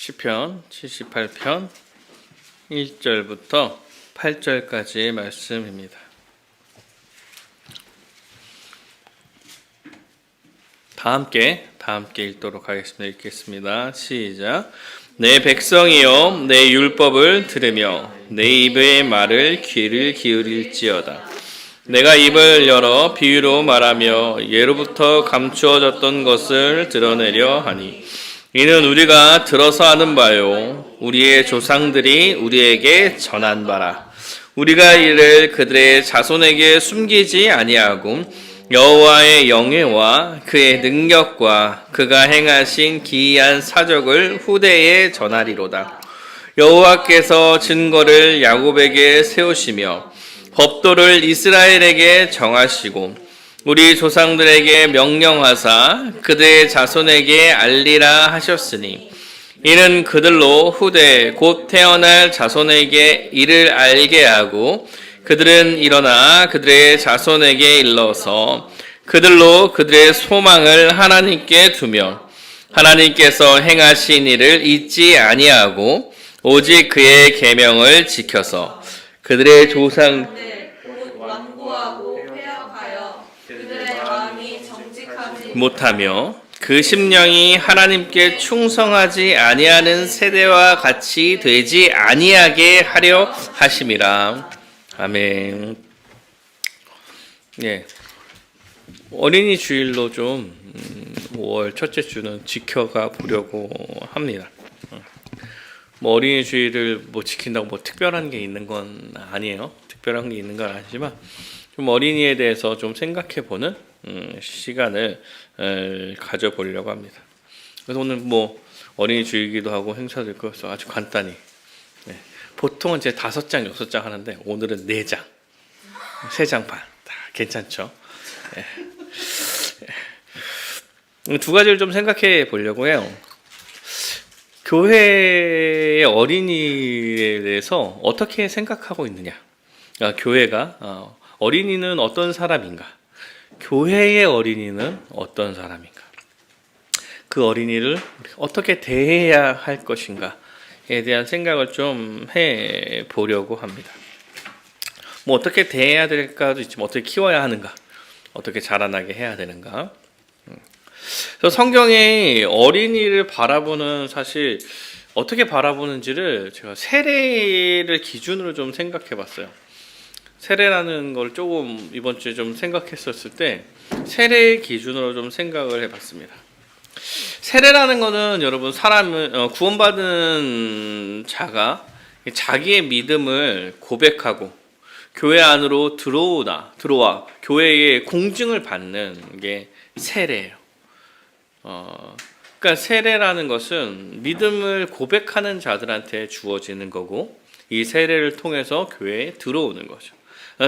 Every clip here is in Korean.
시편 78편 1절부터 8절까지의 말씀입니다. 다 함께 읽도록 하겠습니다. 읽겠습니다. 시작. 내 백성이여 내 율법을 들으며 내 입의 말을 귀를 기울일지어다. 내가 입을 열어 비유로 말하며 예로부터 감추어졌던 것을 드러내려 하니 이는 우리가 들어서 아는 바요 우리의 조상들이 우리에게 전한 바라. 우리가 이를 그들의 자손에게 숨기지 아니하고 여호와의 영예와 그의 능력과 그가 행하신 기이한 사적을 후대에 전하리로다. 여호와께서 증거를 야곱에게 세우시며 법도를 이스라엘에게 정하시고 우리 조상들에게 명령하사 그들의 자손에게 알리라 하셨으니 이는 그들로 후대 곧 태어날 자손에게 이를 알게 하고 그들은 일어나 그들의 자손에게 일러서 그들로 그들의 소망을 하나님께 두며 하나님께서 행하신 일을 잊지 아니하고 오직 그의 계명을 지켜서 그들의 조상 못하며 그 심령이 하나님께 충성하지 아니하는 세대와 같이 되지 아니하게 하려 하심이라. 아멘. 예. 어린이 주일로 좀 5월 첫째 주는 지켜가 보려고 합니다. 뭐 어린이 주일을 뭐 지킨다고 뭐 특별한 게 있는 건 아니에요. 특별한 게 있는 건 아니지만 좀 어린이에 대해서 좀 생각해 보는 시간을 가져보려고 합니다. 그래서 오늘 뭐 어린이 주일기도 하고 행사될 거여서 아주 간단히 보통은 제 5장, 6장 하는데 오늘은 4장, 3장 반. 괜찮죠? 두 가지를 좀 생각해 보려고 해요. 교회의 어린이에 대해서 어떻게 생각하고 있느냐? 교회가 어린이는 어떤 사람인가? 교회의 어린이는 어떤 사람인가? 그 어린이를 어떻게 대해야 할 것인가에 대한 생각을 좀 해보려고 합니다. 뭐 어떻게 대해야 될까도 있지만 어떻게 키워야 하는가? 어떻게 자라나게 해야 되는가? 그래서 성경의 어린이를 바라보는 사실 어떻게 바라보는지를 제가 세례를 기준으로 좀 생각해 봤어요. 세례라는 걸 조금 이번 주에 좀 생각했었을 때 세례 기준으로 좀 생각을 해봤습니다. 세례라는 거는 여러분 구원받은 자가 자기의 믿음을 고백하고 교회 안으로 들어와 교회에 공증을 받는 게 세례예요. 그러니까 세례라는 것은 믿음을 고백하는 자들한테 주어지는 거고 이 세례를 통해서 교회에 들어오는 거죠.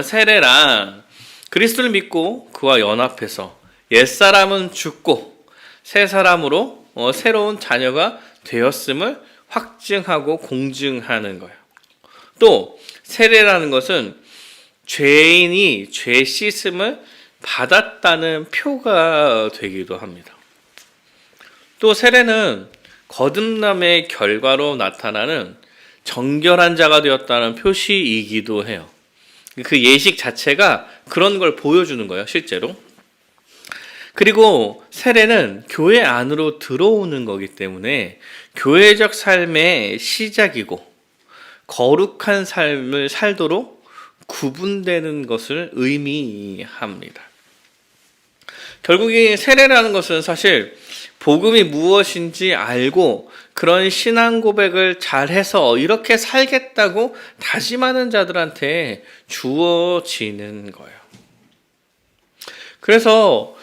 세례란 그리스도를 믿고 그와 연합해서 옛사람은 죽고 새 사람으로 새로운 자녀가 되었음을 확증하고 공증하는 거예요. 또 세례라는 것은 죄인이 죄 씻음을 받았다는 표가 되기도 합니다. 또 세례는 거듭남의 결과로 나타나는 정결한 자가 되었다는 표시이기도 해요. 그 예식 자체가 그런 걸 보여주는 거예요, 실제로. 그리고 세례는 교회 안으로 들어오는 거기 때문에 교회적 삶의 시작이고 거룩한 삶을 살도록 구분되는 것을 의미합니다. 결국 이 세례라는 것은 사실 복음이 무엇인지 알고 그런 신앙 고백을 잘해서 이렇게 살겠다고 다짐하는 자들한테 주어지는 거예요. 그래서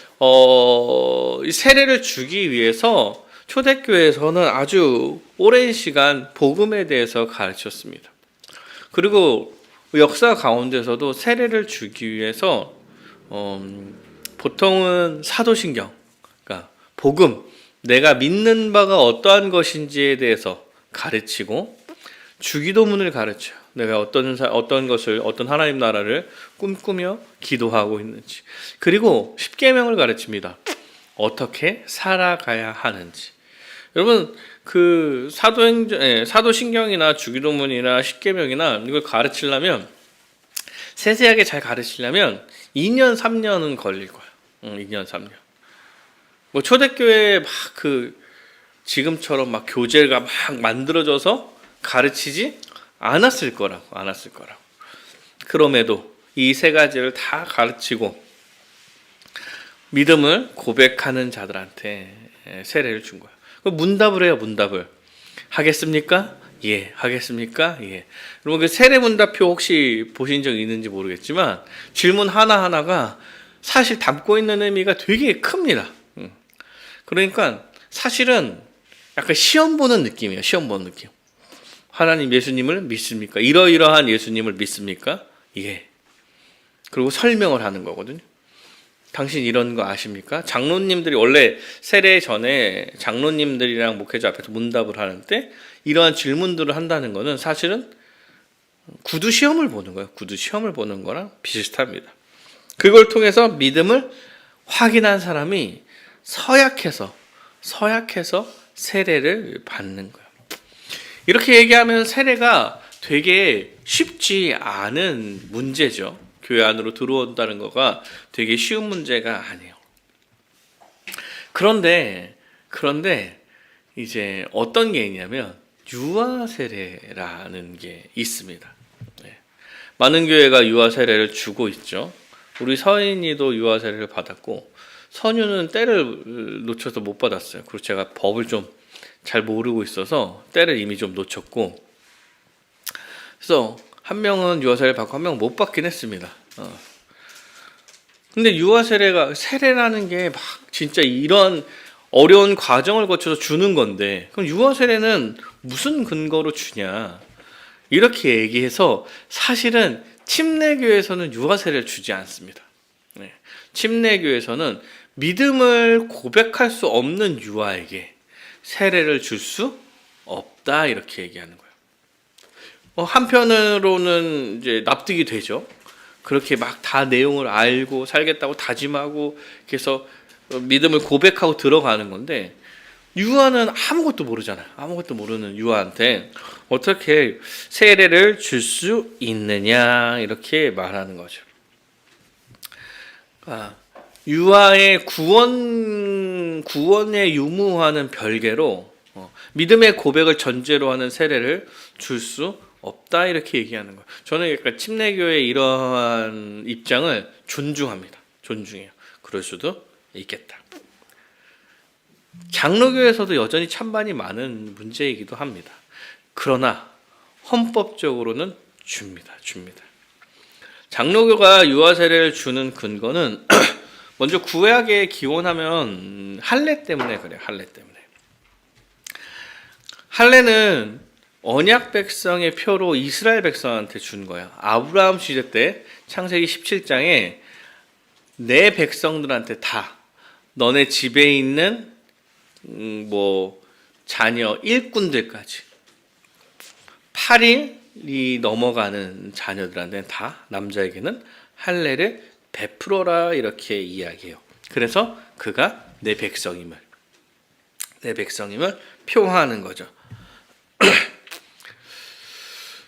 이 세례를 주기 위해서 초대교회에서는 아주 오랜 시간 복음에 대해서 가르쳤습니다. 그리고 역사 가운데서도 세례를 주기 위해서 보통은 사도신경, 그러니까 복음, 내가 믿는 바가 어떠한 것인지에 대해서 가르치고 주기도문을 가르쳐요. 내가 어떤 것을 어떤 하나님 나라를 꿈꾸며 기도하고 있는지. 그리고 십계명을 가르칩니다. 어떻게 살아가야 하는지. 여러분 그 사도신경이나 주기도문이나 십계명이나 이걸 가르치려면 세세하게 잘 가르치려면 2년 3년은 걸릴 거예요. 2년 3년. 뭐 초대교회 막 지금처럼 막 교재가 막 만들어져서 가르치지 않았을 거라고. 그럼에도 이 세 가지를 다 가르치고 믿음을 고백하는 자들한테 세례를 준 거예요. 문답을 해요. 문답을. 하겠습니까? 예. 하겠습니까? 예. 여러분 그 세례 문답표 혹시 보신 적 있는지 모르겠지만 질문 하나하나가 사실 담고 있는 의미가 되게 큽니다. 그러니까 사실은 약간 시험 보는 느낌이에요. 시험 보는 느낌. 하나님 예수님을 믿습니까? 이러이러한 예수님을 믿습니까? 예. 그리고 설명을 하는 거거든요. 당신 이런 거 아십니까? 장로님들이 원래 세례 전에 장로님들이랑 목회자 앞에서 문답을 하는데 이러한 질문들을 한다는 거는 사실은 구두 시험을 보는 거예요. 구두 시험을 보는 거랑 비슷합니다. 그걸 통해서 믿음을 확인한 사람이 서약해서 세례를 받는 거예요. 이렇게 얘기하면 세례가 되게 쉽지 않은 문제죠. 교회 안으로 들어온다는 거가 되게 쉬운 문제가 아니에요. 그런데 이제 어떤 게 있냐면 유아 세례라는 게 있습니다. 많은 교회가 유아 세례를 주고 있죠. 우리 서인이도 유아 세례를 받았고 선유는 때를 놓쳐서 못 받았어요. 그리고 제가 법을 좀 잘 모르고 있어서 때를 이미 좀 놓쳤고, 그래서 한 명은 유아 세례를 받고 한 명은 못 받긴 했습니다. 근데 유아 세례라는 게 막 진짜 이런 어려운 과정을 거쳐서 주는 건데, 그럼 유아 세례는 무슨 근거로 주냐? 이렇게 얘기해서 사실은 침례교에서는 유아 세례를 주지 않습니다. 침례교에서는 믿음을 고백할 수 없는 유아에게 세례를 줄 수 없다 이렇게 얘기하는 거예요. 한편으로는 이제 납득이 되죠. 그렇게 막 다 내용을 알고 살겠다고 다짐하고 그래서 믿음을 고백하고 들어가는 건데 유아는 아무것도 모르잖아요. 아무것도 모르는 유아한테 어떻게 세례를 줄 수 있느냐 이렇게 말하는 거죠. 유아의 구원의 유무와는 별개로 믿음의 고백을 전제로 하는 세례를 줄 수 없다 이렇게 얘기하는 거예요. 저는 약간 침례교의 이러한 입장을 존중합니다. 존중해요. 그럴 수도 있겠다. 장로교에서도 여전히 찬반이 많은 문제이기도 합니다. 그러나 헌법적으로는 줍니다. 장로교가 유아 세례를 주는 근거는 먼저 구약에 기원하면 할례 때문에 그래요. 할례는 언약 백성의 표로 이스라엘 백성한테 준 거야. 아브라함 시대 때 창세기 17장에 내 백성들한테 다 너네 집에 있는 자녀 일꾼들까지 8일이 넘어가는 자녀들한테는 다 남자에게는 할례를 베풀어라 이렇게 이야기해요. 그래서 그가 내 백성임을 표하는 거죠.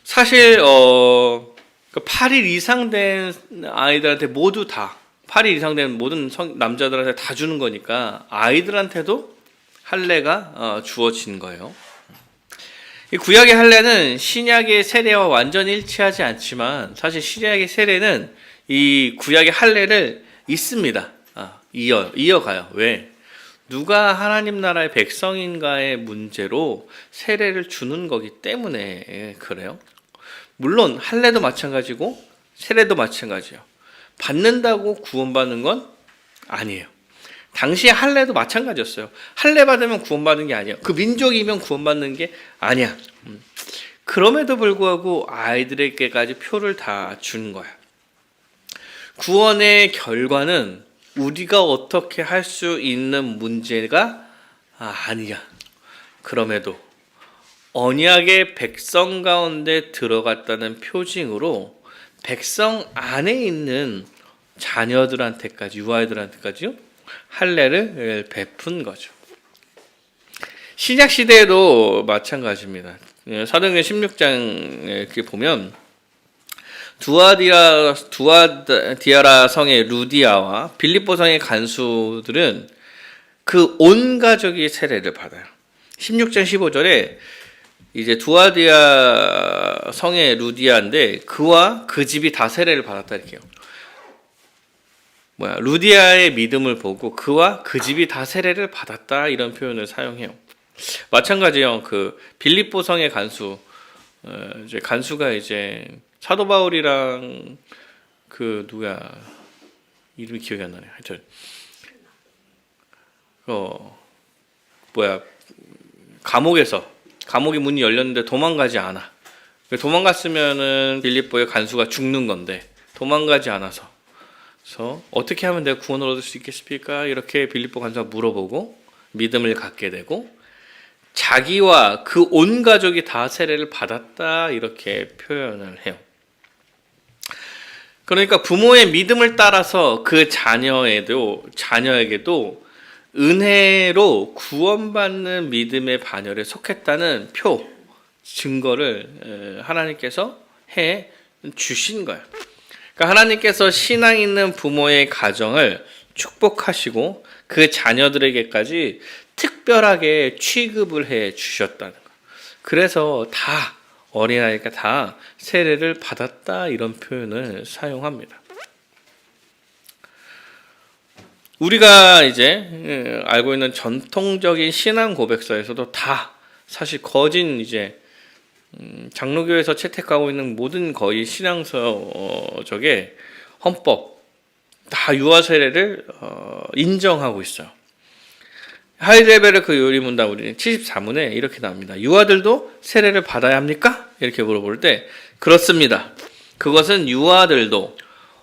사실 8일 이상 된 아이들한테 모두 다 8일 이상 된 모든 남자들한테 다 주는 거니까 아이들한테도 할례가 주어진 거예요. 이 구약의 할례는 신약의 세례와 완전히 일치하지 않지만 사실 신약의 세례는 이 구약의 할례를 있습니다. 이어가요. 왜? 누가 하나님 나라의 백성인가의 문제로 세례를 주는 거기 때문에 그래요. 물론 할례도 마찬가지고 세례도 마찬가지예요. 받는다고 구원받는 건 아니에요. 당시에 할례도 마찬가지였어요. 할례 받으면 구원받는 게 아니에요. 그 민족이면 구원받는 게 아니야. 그럼에도 불구하고 아이들에게까지 표를 다 준 거야. 구원의 결과는 우리가 어떻게 할 수 있는 문제가 아니야. 그럼에도 언약의 백성 가운데 들어갔다는 표징으로 백성 안에 있는 자녀들한테까지 유아이들한테까지 할례를 베푼 거죠. 신약 시대에도 마찬가지입니다. 사도행전 16장에 이렇게 보면 두아디아라 성의 루디아와 빌립보 성의 간수들은 그 온 가족이 세례를 받아요. 16장 15절에 이제 두아디아 성의 루디아인데 그와 그 집이 다 세례를 받았다 이렇게요. 루디아의 믿음을 보고 그와 그 집이 다 세례를 받았다 이런 표현을 사용해요. 마찬가지요. 그 빌립보 성의 간수, 이제 간수가 이제 사도 바울이랑 그 누구야 이름이 기억이 안 나네. 하여튼 감옥의 문이 열렸는데 도망가지 않아. 도망갔으면은 빌립보의 간수가 죽는 건데 도망가지 않아서. 그래서 어떻게 하면 내가 구원을 얻을 수 있겠습니까? 이렇게 빌립보 간수가 물어보고 믿음을 갖게 되고 자기와 그 온 가족이 다 세례를 받았다 이렇게 표현을 해요. 그러니까 부모의 믿음을 따라서 그 자녀에게도 은혜로 구원받는 믿음의 반열에 속했다는 증거를 하나님께서 해 주신 거예요. 그러니까 하나님께서 신앙 있는 부모의 가정을 축복하시고 그 자녀들에게까지 특별하게 취급을 해 주셨다는 거예요. 그래서 다 어린아이가 다 세례를 받았다 이런 표현을 사용합니다. 우리가 이제 알고 있는 전통적인 신앙 고백서에서도 다 사실 거진 이제 장로교에서 채택하고 있는 모든 거의 신앙서적의 헌법 다 유아 세례를 인정하고 있어요. 하이델베르크 요리문답 우리는 74문에 이렇게 나옵니다. 유아들도 세례를 받아야 합니까? 이렇게 물어볼 때 그렇습니다. 그것은 유아들도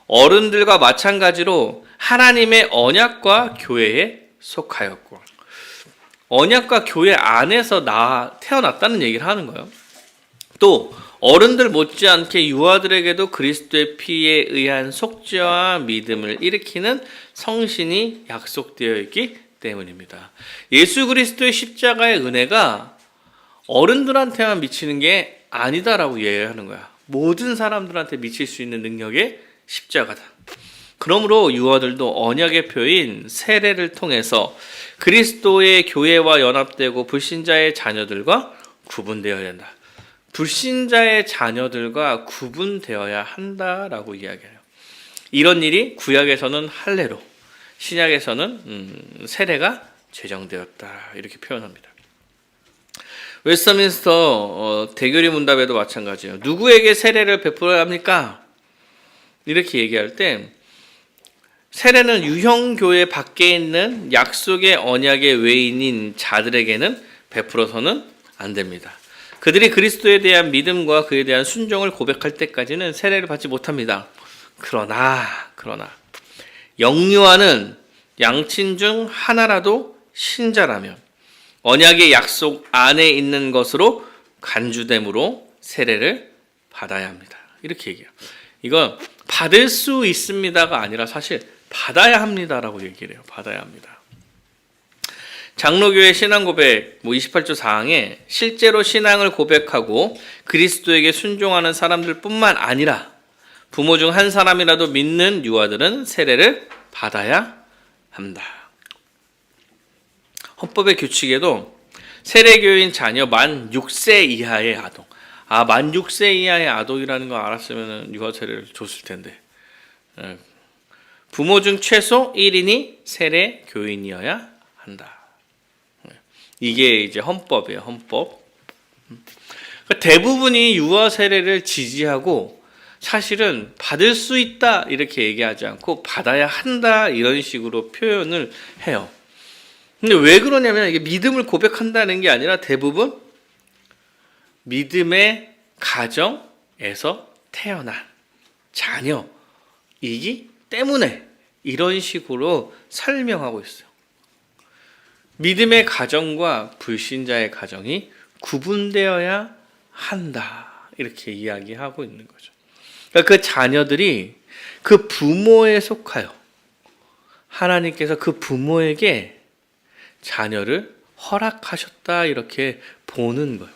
어른들과 마찬가지로 하나님의 언약과 교회에 속하였고 언약과 교회 안에서 태어났다는 얘기를 하는 거예요. 또 어른들 못지않게 유아들에게도 그리스도의 피에 의한 속죄와 믿음을 일으키는 성신이 약속되어 있기 때문입니다. 예수 그리스도의 십자가의 은혜가 어른들한테만 미치는 게 아니다라고 이해하는 거야. 모든 사람들한테 미칠 수 있는 능력의 십자가다. 그러므로 유아들도 언약의 표인 세례를 통해서 그리스도의 교회와 연합되고 불신자의 자녀들과 구분되어야 한다. 불신자의 자녀들과 구분되어야 한다라고 이야기해요. 이런 일이 구약에서는 할례로, 신약에서는 세례가 제정되었다 이렇게 표현합니다. 웨스트민스터 대교리 문답에도 마찬가지예요. 누구에게 세례를 베풀어야 합니까? 이렇게 얘기할 때 세례는 유형교회 밖에 있는 약속의 언약의 외인인 자들에게는 베풀어서는 안 됩니다. 그들이 그리스도에 대한 믿음과 그에 대한 순종을 고백할 때까지는 세례를 받지 못합니다. 그러나 영유아는 양친 중 하나라도 신자라면 언약의 약속 안에 있는 것으로 간주됨으로 세례를 받아야 합니다. 이렇게 얘기해요. 이건 받을 수 있습니다가 아니라 사실 받아야 합니다라고 얘기를 해요. 받아야 합니다. 장로교회 신앙고백 28조 4항에 실제로 신앙을 고백하고 그리스도에게 순종하는 사람들 뿐만 아니라 부모 중 한 사람이라도 믿는 유아들은 세례를 받아야 합니다. 헌법의 규칙에도 세례교인 자녀 만 6세 이하의 아동, 만 6세 이하의 아동이라는 거 알았으면 유아 세례를 줬을 텐데 부모 중 최소 1인이 세례 교인이어야 한다. 이게 이제 헌법이에요. 헌법. 대부분이 유아 세례를 지지하고 사실은 받을 수 있다 이렇게 얘기하지 않고 받아야 한다 이런 식으로 표현을 해요. 근데 왜 그러냐면 이게 믿음을 고백한다는 게 아니라 대부분 믿음의 가정에서 태어난 자녀이기 때문에 이런 식으로 설명하고 있어요. 믿음의 가정과 불신자의 가정이 구분되어야 한다 이렇게 이야기하고 있는 거죠. 그러니까 그 자녀들이 그 부모에 속하여 하나님께서 그 부모에게 자녀를 허락하셨다 이렇게 보는 거예요.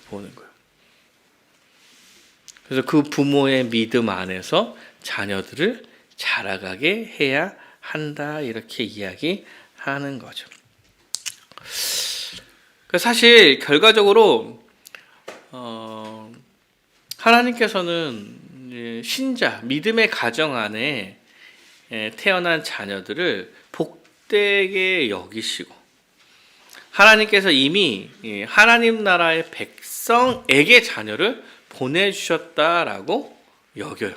그래서 그 부모의 믿음 안에서 자녀들을 자라가게 해야 한다 이렇게 이야기하는 거죠. 사실 결과적으로 하나님께서는 신자, 믿음의 가정 안에 태어난 자녀들을 복되게 여기시고 하나님께서 이미 하나님 나라의 백성에게 자녀를 보내주셨다라고 여겨요.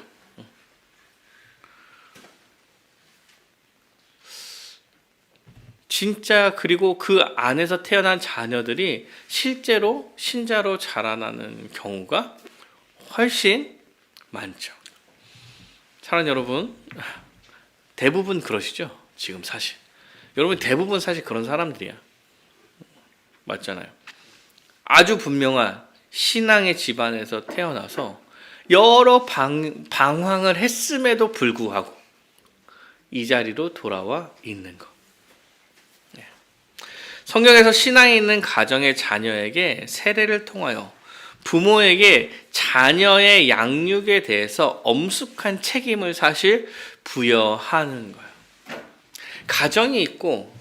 진짜 그리고 그 안에서 태어난 자녀들이 실제로 신자로 자라나는 경우가 훨씬 많죠. 사랑하는 여러분, 대부분 그러시죠? 지금 사실. 여러분 대부분 사실 그런 사람들이야. 맞잖아요. 아주 분명한 신앙의 집안에서 태어나서 여러 방황을 했음에도 불구하고 이 자리로 돌아와 있는 것. 성경에서 신앙이 있는 가정의 자녀에게 세례를 통하여 부모에게 자녀의 양육에 대해서 엄숙한 책임을 사실 부여하는 거예요. 가정이 있고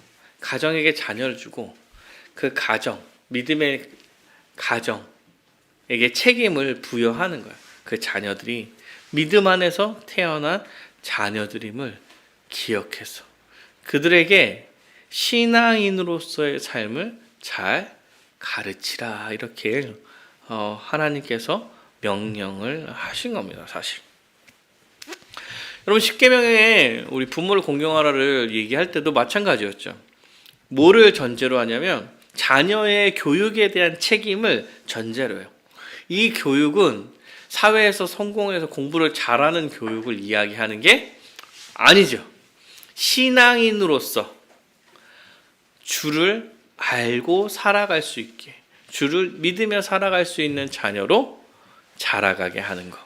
가정에게 자녀를 주고 그 가정, 믿음의 가정에게 책임을 부여하는 거예요. 그 자녀들이 믿음 안에서 태어난 자녀들임을 기억해서 그들에게 신앙인으로서의 삶을 잘 가르치라 이렇게 하나님께서 명령을 하신 겁니다. 사실 여러분 십계명에 우리 부모를 공경하라를 얘기할 때도 마찬가지였죠. 뭐를 전제로 하냐면 자녀의 교육에 대한 책임을 전제로 해요. 이 교육은 사회에서 성공해서 공부를 잘하는 교육을 이야기하는 게 아니죠. 신앙인으로서 주를 알고 살아갈 수 있게, 주를 믿으며 살아갈 수 있는 자녀로 자라가게 하는 것.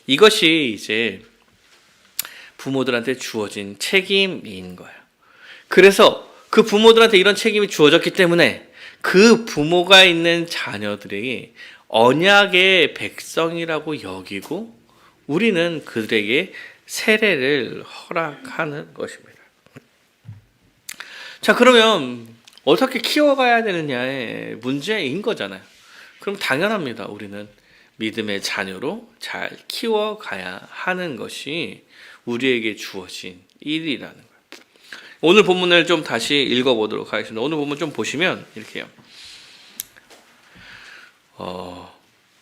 이것이 이제 부모들한테 주어진 책임인 거예요. 그래서 그 부모들한테 이런 책임이 주어졌기 때문에 그 부모가 있는 자녀들에게 언약의 백성이라고 여기고 우리는 그들에게 세례를 허락하는 것입니다. 자, 그러면 어떻게 키워가야 되느냐의 문제인 거잖아요. 그럼 당연합니다. 우리는 믿음의 자녀로 잘 키워가야 하는 것이 우리에게 주어진 일이라는 거예요. 오늘 본문을 좀 다시 읽어보도록 하겠습니다. 오늘 본문 좀 보시면 이렇게요.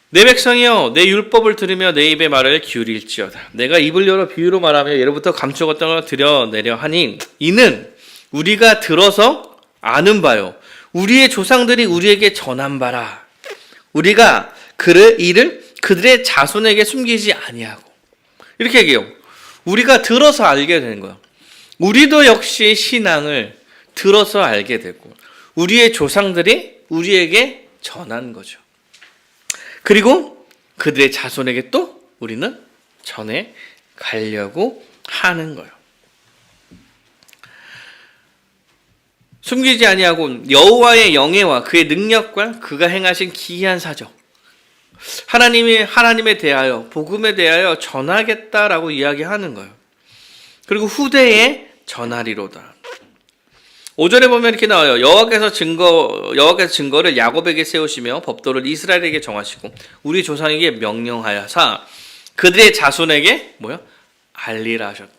내 백성이여 내 율법을 들으며 내 입의 말을 기울일지어다. 내가 입을 열어 비유로 말하며 예로부터 감추었던 걸 드러내려 하니 이는 우리가 들어서 아는 바요 우리의 조상들이 우리에게 전한 바라. 우리가 이를 그들의 자손에게 숨기지 아니하고 이렇게 얘기해요. 우리가 들어서 알게 되는 거예요. 우리도 역시 신앙을 들어서 알게 되고 우리의 조상들이 우리에게 전한 거죠. 그리고 그들의 자손에게 또 우리는 전해 가려고 하는 거예요. 숨기지 아니하고 여호와의 영예와 그의 능력과 그가 행하신 기이한 사적 하나님에 대하여 복음에 대하여 전하겠다라고 이야기하는 거예요. 그리고 후대에 전하리로다. 5절에 보면 이렇게 나와요. 여호와께서 증거를 야곱에게 세우시며 법도를 이스라엘에게 정하시고 우리 조상에게 명령하여사 그들의 자손에게 알리라 하셨다.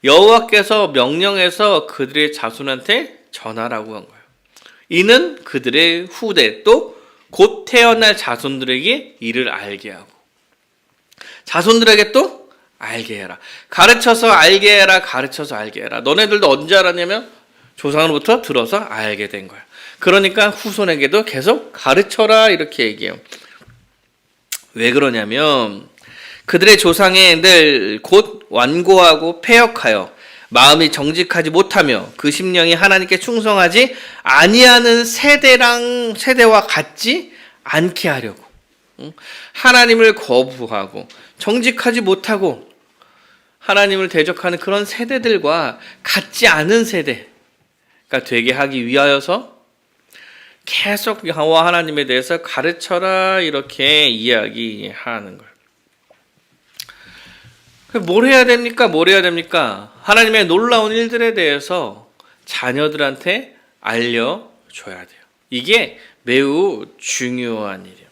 여호와께서 명령해서 그들의 자손한테 전하라고 한 거예요. 이는 그들의 후대 또 곧 태어날 자손들에게 이를 알게 하고 자손들에게 또 알게 해라. 가르쳐서 알게 해라. 가르쳐서 알게 해라. 너네들도 언제 알았냐면 조상으로부터 들어서 알게 된 거야. 그러니까 후손에게도 계속 가르쳐라 이렇게 얘기해요. 왜 그러냐면 그들의 조상애들 곧 완고하고 패역하여 마음이 정직하지 못하며 그 심령이 하나님께 충성하지 아니하는 세대와 같지 않게 하려고 하나님을 거부하고 정직하지 못하고 하나님을 대적하는 그런 세대들과 같지 않은 세대가 되게 하기 위하여서 계속 여호와 하나님에 대해서 가르쳐라 이렇게 이야기하는 거예요. 뭘 해야 됩니까? 뭘 해야 됩니까? 하나님의 놀라운 일들에 대해서 자녀들한테 알려줘야 돼요. 이게 매우 중요한 일이에요.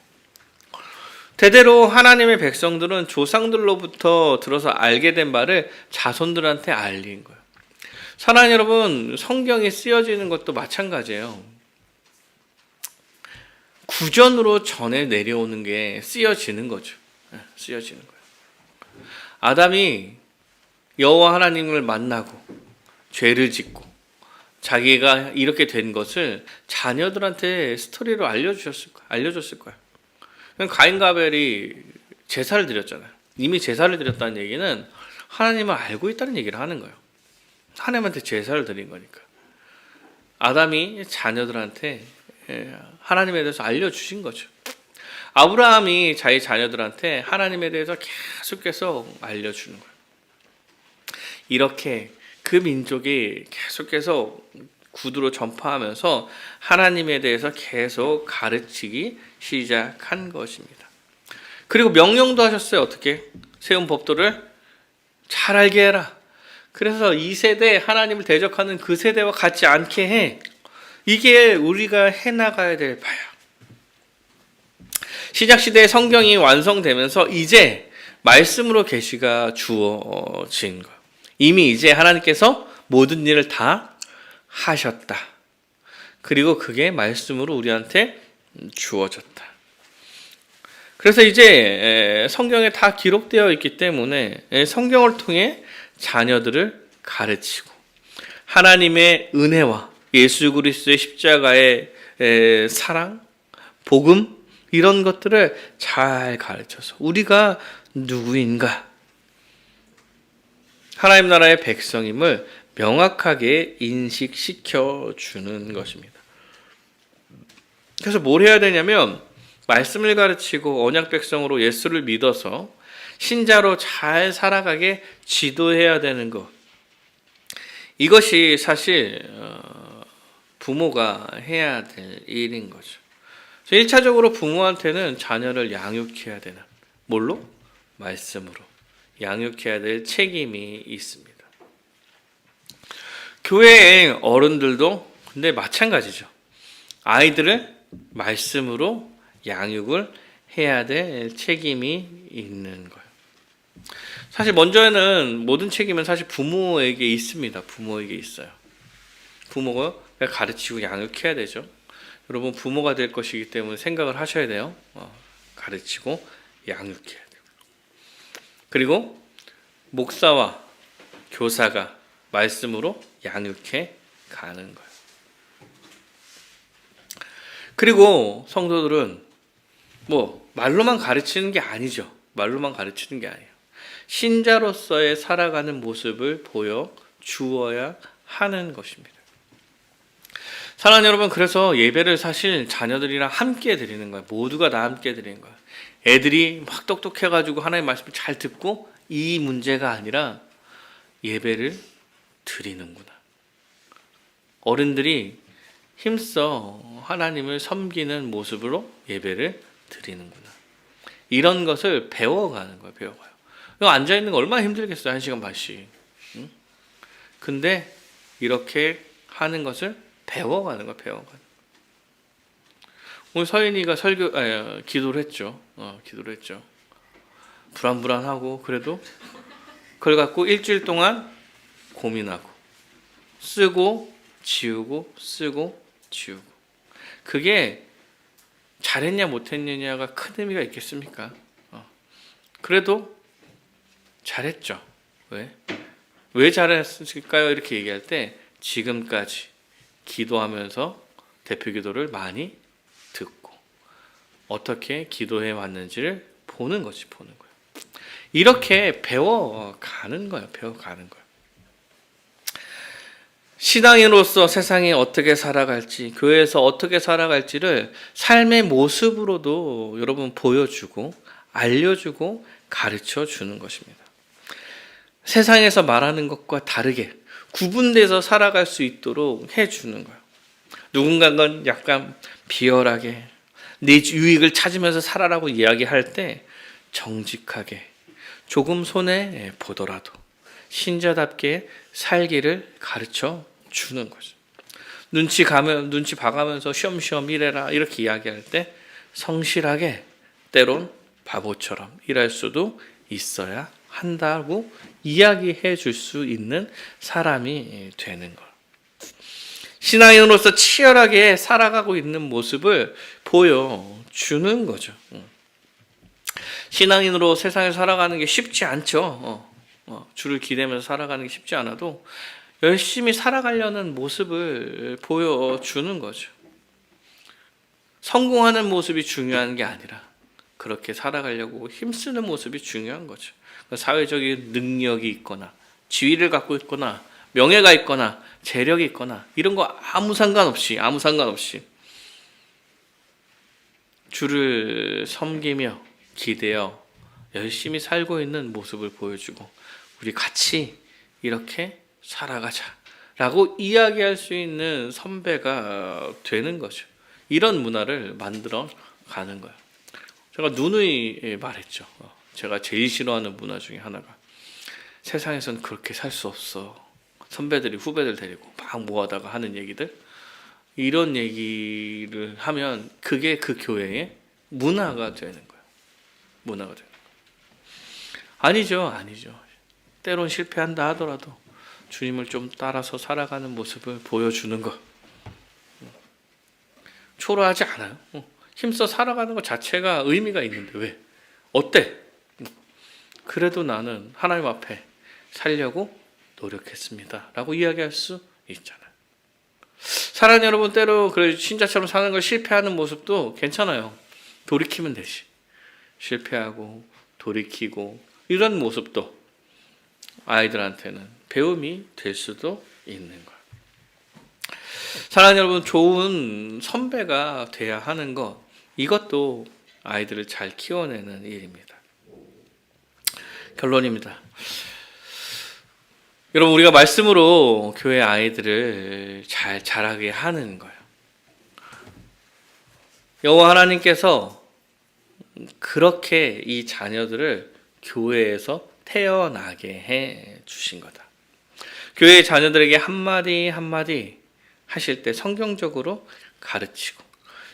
대대로 하나님의 백성들은 조상들로부터 들어서 알게 된 바를 자손들한테 알린 거예요. 사랑하는 여러분, 성경이 쓰여지는 것도 마찬가지예요. 구전으로 전해 내려오는 게 쓰여지는 거죠. 쓰여지는 거예요. 아담이 여호와 하나님을 만나고 죄를 짓고 자기가 이렇게 된 것을 자녀들한테 스토리로 알려줬을 거예요. 가인과 아벨이 제사를 드렸잖아요. 이미 제사를 드렸다는 얘기는 하나님을 알고 있다는 얘기를 하는 거예요. 하나님한테 제사를 드린 거니까. 아담이 자녀들한테 하나님에 대해서 알려주신 거죠. 아브라함이 자기 자녀들한테 하나님에 대해서 계속해서 알려주는 거예요. 이렇게 그 민족이 계속해서 구두로 전파하면서 하나님에 대해서 계속 가르치기 시작한 것입니다. 그리고 명령도 하셨어요. 어떻게? 세운 법도를 잘 알게 해라. 그래서 이 세대 하나님을 대적하는 그 세대와 같지 않게 해. 이게 우리가 해나가야 될 바야. 신약시대의 성경이 완성되면서 이제 말씀으로 계시가 주어진 거예요. 이미 이제 하나님께서 모든 일을 다 하셨다. 그리고 그게 말씀으로 우리한테 주어졌다. 그래서 이제 성경에 다 기록되어 있기 때문에 성경을 통해 자녀들을 가르치고 하나님의 은혜와 예수 그리스도의 십자가의 사랑, 복음 이런 것들을 잘 가르쳐서 우리가 누구인가? 하나님 나라의 백성임을 명확하게 인식시켜 주는 것입니다. 그래서 뭘 해야 되냐면 말씀을 가르치고 언약 백성으로 예수를 믿어서 신자로 잘 살아가게 지도해야 되는 것. 이것이 사실 부모가 해야 될 일인 거죠. 1차적으로 부모한테는 자녀를 양육해야 되는, 뭘로? 말씀으로 양육해야 될 책임이 있습니다. 교회의 어른들도 근데 마찬가지죠. 아이들을 말씀으로 양육을 해야 될 책임이 있는 거예요. 사실 먼저는 모든 책임은 사실 부모에게 있습니다. 부모에게 있어요. 부모가 가르치고 양육해야 되죠. 여러분 부모가 될 것이기 때문에 생각을 하셔야 돼요. 가르치고 양육해야 돼요. 그리고 목사와 교사가 말씀으로 양육해 가는 거예요. 그리고 성도들은 말로만 가르치는 게 아니죠. 말로만 가르치는 게 아니에요. 신자로서의 살아가는 모습을 보여주어야 하는 것입니다. 사랑하는 여러분, 그래서 예배를 사실 자녀들이랑 함께 드리는 거예요. 모두가 다 함께 드리는 거예요. 애들이 막 똑똑해가지고 하나님의 말씀을 잘 듣고 이 문제가 아니라 예배를 드리는구나. 어른들이 힘써 하나님을 섬기는 모습으로 예배를 드리는구나. 이런 것을 배워가는 거예요. 배워가요. 앉아있는 거 얼마나 힘들겠어요. 1시간 반씩. 응? 근데 이렇게 하는 것을 배워가는 거예요. 배워가는. 오늘 서인이가 기도를 했죠. 기도를 했죠. 불안불안하고 그래도 그걸 갖고 일주일 동안 고민하고 쓰고 지우고 쓰고 지우고. 그게 잘했냐 못했느냐가 큰 의미가 있겠습니까? 그래도 잘했죠. 왜 잘했을까요? 이렇게 얘기할 때 지금까지 기도하면서 대표 기도를 많이 듣고 어떻게 기도해 왔는지를 보는 거지, 보는 거예요. 이렇게 배워가는 거예요. 배워가는 거예요. 신앙인으로서 세상에 어떻게 살아갈지, 교회에서 어떻게 살아갈지를 삶의 모습으로도 여러분 보여주고 알려주고 가르쳐 주는 것입니다. 세상에서 말하는 것과 다르게 구분돼서 살아갈 수 있도록 해주는 거예요. 누군가는 약간 비열하게 내 유익을 찾으면서 살아라고 이야기할 때 정직하게 조금 손해 보더라도 신자답게 살기를 가르쳐 주는 거죠. 눈치 봐가면서 쉬엄쉬엄 일해라 이렇게 이야기할 때 성실하게 때론 바보처럼 일할 수도 있어야 한다고 이야기해 줄 수 있는 사람이 되는 것. 신앙인으로서 치열하게 살아가고 있는 모습을 보여주는 거죠. 신앙인으로 세상에 살아가는 게 쉽지 않죠. 주를 기대면서 살아가는 게 쉽지 않아도 열심히 살아가려는 모습을 보여주는 거죠. 성공하는 모습이 중요한 게 아니라 그렇게 살아가려고 힘쓰는 모습이 중요한 거죠. 사회적인 능력이 있거나 지위를 갖고 있거나 명예가 있거나 재력이 있거나 이런 거 아무 상관없이 주를 섬기며 기대어 열심히 살고 있는 모습을 보여주고 우리 같이 이렇게 살아가자라고 이야기할 수 있는 선배가 되는 거죠. 이런 문화를 만들어 가는 거예요. 제가 누누이 말했죠. 제가 제일 싫어하는 문화 중에 하나가 세상에선 그렇게 살 수 없어. 선배들이 후배들 데리고 막 모아다가 하는 얘기들, 이런 얘기를 하면 그게 그 교회의 문화가 되는 거예요. 문화가 되는 거예요. 아니죠. 때론 실패한다 하더라도 주님을 좀 따라서 살아가는 모습을 보여주는 것. 초라하지 않아요. 힘써 살아가는 것 자체가 의미가 있는데 왜? 어때? 그래도 나는 하나님 앞에 살려고 노력했습니다. 라고 이야기할 수 있잖아요. 사랑하는 여러분, 때로 신자처럼 사는 걸 실패하는 모습도 괜찮아요. 돌이키면 되지. 실패하고 돌이키고 이런 모습도 아이들한테는 배움이 될 수도 있는 거예요. 사랑하는 여러분, 좋은 선배가 돼야 하는 것, 이것도 아이들을 잘 키워내는 일입니다. 결론입니다. 여러분, 우리가 말씀으로 교회 아이들을 잘 자라게 하는 거예요. 여호와 하나님께서 그렇게 이 자녀들을 교회에서 태어나게 해 주신 거다. 교회의 자녀들에게 한마디 한마디 하실 때 성경적으로 가르치고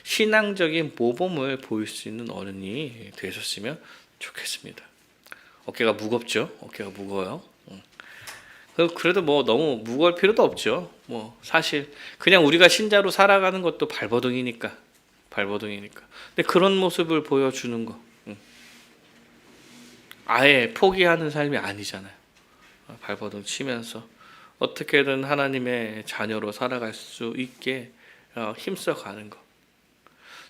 신앙적인 모범을 보일 수 있는 어른이 되셨으면 좋겠습니다. 어깨가 무겁죠? 어깨가 무거워요. 그래도 뭐 너무 무거울 필요도 없죠. 뭐 사실 그냥 우리가 신자로 살아가는 것도 발버둥이니까. 근데 그런 모습을 보여주는 거, 아예 포기하는 삶이 아니잖아요. 발버둥 치면서 어떻게든 하나님의 자녀로 살아갈 수 있게 힘써 가는 것.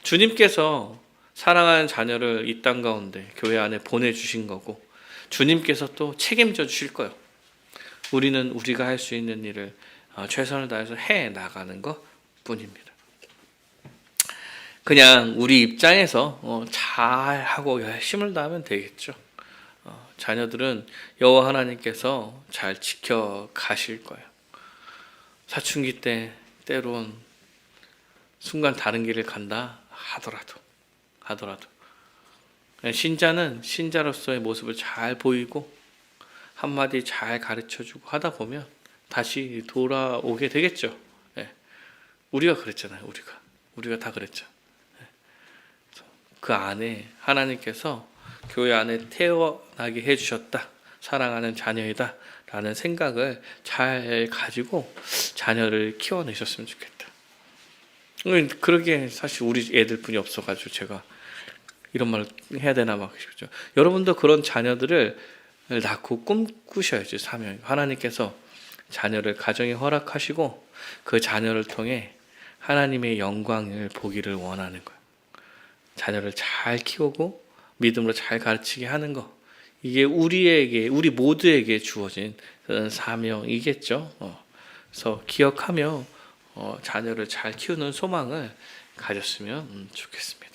주님께서 사랑하는 자녀를 이 땅 가운데 교회 안에 보내주신 거고 주님께서 또 책임져 주실 거예요. 우리는 우리가 할 수 있는 일을 최선을 다해서 해 나가는 것 뿐입니다. 그냥 우리 입장에서 잘하고 열심을 다하면 되겠죠. 자녀들은 여호와 하나님께서 잘 지켜 가실 거예요. 사춘기 때 때론 순간 다른 길을 간다 하더라도 신자는 신자로서의 모습을 잘 보이고 한마디 잘 가르쳐주고 하다 보면 다시 돌아오게 되겠죠. 우리가 그랬잖아요. 우리가 다 그랬죠. 그 안에 하나님께서 교회 안에 태어나게 해주셨다. 사랑하는 자녀이다. 라는 생각을 잘 가지고 자녀를 키워내셨으면 좋겠다. 그러게 사실 우리 애들뿐이 없어가지고 제가 이런 말을 해야 되나 막 싶죠. 여러분도 그런 자녀들을 낳고 꿈꾸셔야죠. 사명. 하나님께서 자녀를 가정에 허락하시고 그 자녀를 통해 하나님의 영광을 보기를 원하는 거예요. 자녀를 잘 키우고 믿음으로 잘 가르치게 하는 거, 이게 우리 모두에게 주어진 사명이겠죠. 그래서 기억하며 자녀를 잘 키우는 소망을 가졌으면 좋겠습니다.